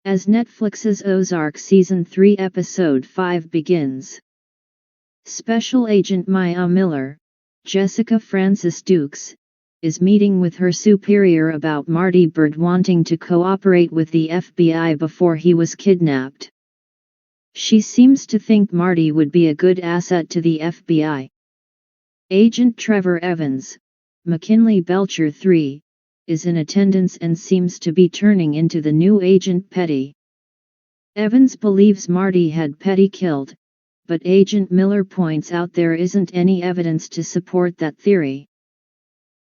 as Netflix's Ozark Season 3 Episode 5 begins. Special Agent Maya Miller, Jessica Francis Dukes, is meeting with her superior about Marty Byrde wanting to cooperate with the FBI before he was kidnapped. She seems to think Marty would be a good asset to the FBI. Agent Trevor Evans, McKinley Belcher III, is in attendance and seems to be turning into the new Agent Petty. Evans believes Marty had Petty killed, but Agent Miller points out there isn't any evidence to support that theory.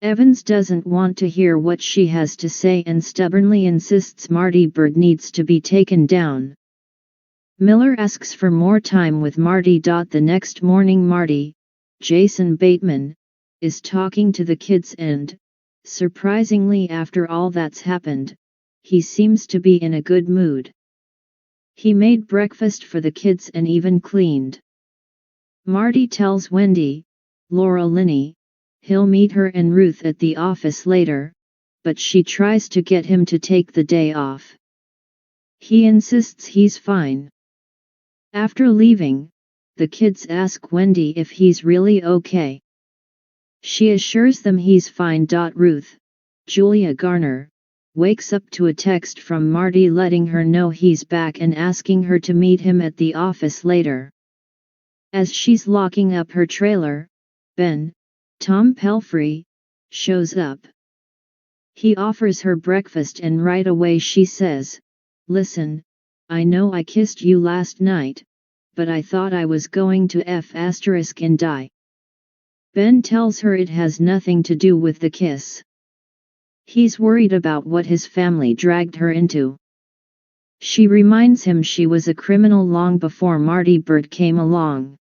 Evans doesn't want to hear what she has to say and stubbornly insists Marty Byrde needs to be taken down. Miller asks for more time with Marty. The next morning Marty, Jason Bateman, is talking to the kids and, surprisingly after all that's happened, he seems to be in a good mood. He made breakfast for the kids and even cleaned. Marty tells Wendy, Laura Linney, he'll meet her and Ruth at the office later, but she tries to get him to take the day off. He insists he's fine. After leaving, the kids ask Wendy if he's really okay. She assures them he's fine. Ruth, Julia Garner, wakes up to a text from Marty letting her know he's back and asking her to meet him at the office later. As she's locking up her trailer, Ben, Tom Pelfrey, shows up. He offers her breakfast and right away she says, "Listen, I know I kissed you last night, but I thought I was going to and die." Ben tells her it has nothing to do with the kiss. He's worried about what his family dragged her into. She reminds him she was a criminal long before Marty Byrde came along.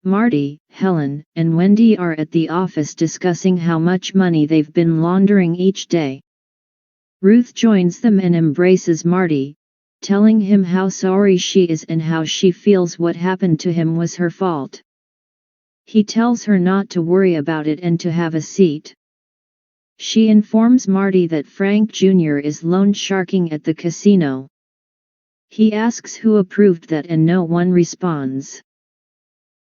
Marty, Helen, and Wendy are at the office discussing how much money they've been laundering each day. Ruth joins them and embraces Marty, telling him how sorry she is and how she feels what happened to him was her fault. He tells her not to worry about it and to have a seat. She informs Marty that Frank Jr. is loan sharking at the casino. He asks who approved that and no one responds.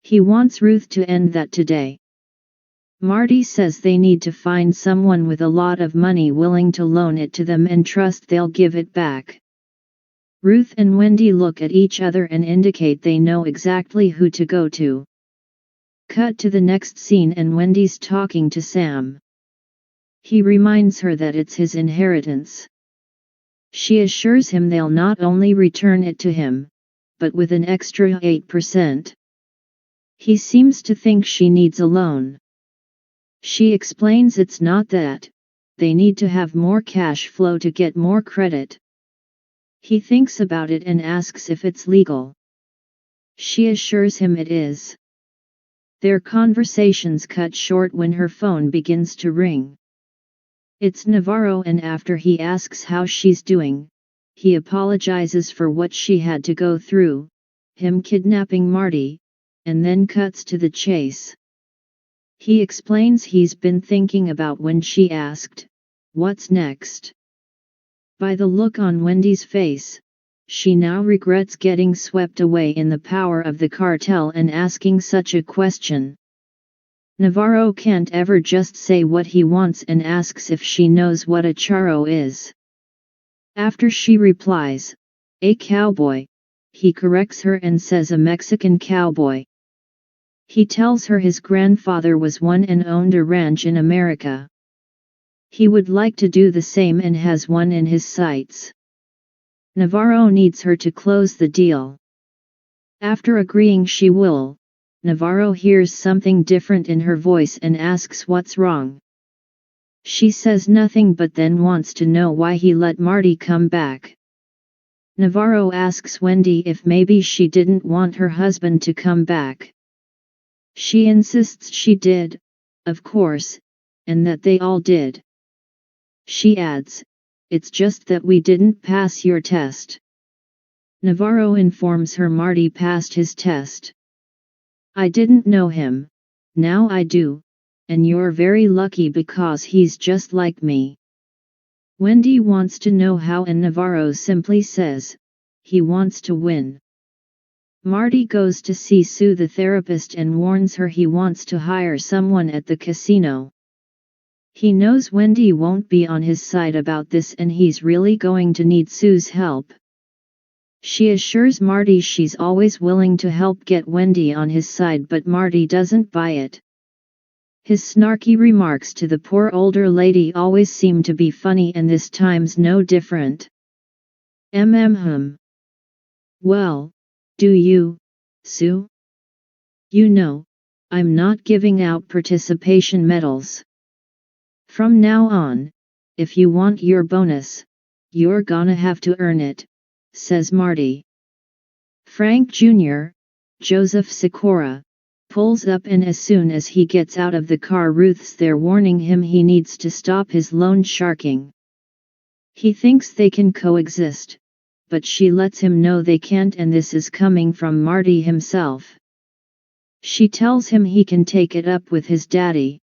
He wants Ruth to end that today. Marty says they need to find someone with a lot of money willing to loan it to them and trust they'll give it back. Ruth and Wendy look at each other and indicate they know exactly who to go to. Cut to the next scene and Wendy's talking to Sam. He reminds her that it's his inheritance. She assures him they'll not only return it to him, but with an extra 8%. He seems to think she needs a loan. She explains it's not that, they need to have more cash flow to get more credit. He thinks about it and asks if it's legal. She assures him it is. Their conversations cut short when her phone begins to ring. It's Navarro, and after he asks how she's doing, he apologizes for what she had to go through, him kidnapping Marty, and then cuts to the chase. He explains he's been thinking about when she asked, "What's next?" By the look on Wendy's face, she now regrets getting swept away in the power of the cartel and asking such a question. Navarro can't ever just say what he wants and asks if she knows what a charro is. After she replies, "A cowboy," he corrects her and says a Mexican cowboy. He tells her his grandfather was one and owned a ranch in America. He would like to do the same and has one in his sights. Navarro needs her to close the deal. After agreeing she will, Navarro hears something different in her voice and asks what's wrong. She says nothing but then wants to know why he let Marty come back. Navarro asks Wendy if maybe she didn't want her husband to come back. She insists she did, of course, and that they all did. She adds, "It's just that we didn't pass your test." Navarro informs her Marty passed his test. "I didn't know him, now I do, and you're very lucky because he's just like me." Wendy wants to know how and Navarro simply says, he wants to win. Marty goes to see Sue the therapist and warns her he wants to hire someone at the casino. He knows Wendy won't be on his side about this and he's really going to need Sue's help. She assures Marty she's always willing to help get Wendy on his side, but Marty doesn't buy it. His snarky remarks to the poor older lady always seem to be funny, and this time's no different. Well, do you, Sue? You know, I'm not giving out participation medals. From now on, if you want your bonus, you're gonna have to earn it, says Marty. Frank Jr., Joseph Sikora, pulls up, and as soon as he gets out of the car, Ruth's there warning him he needs to stop his loan sharking. He thinks they can coexist, but she lets him know they can't, and this is coming from Marty himself. She tells him he can take it up with his daddy,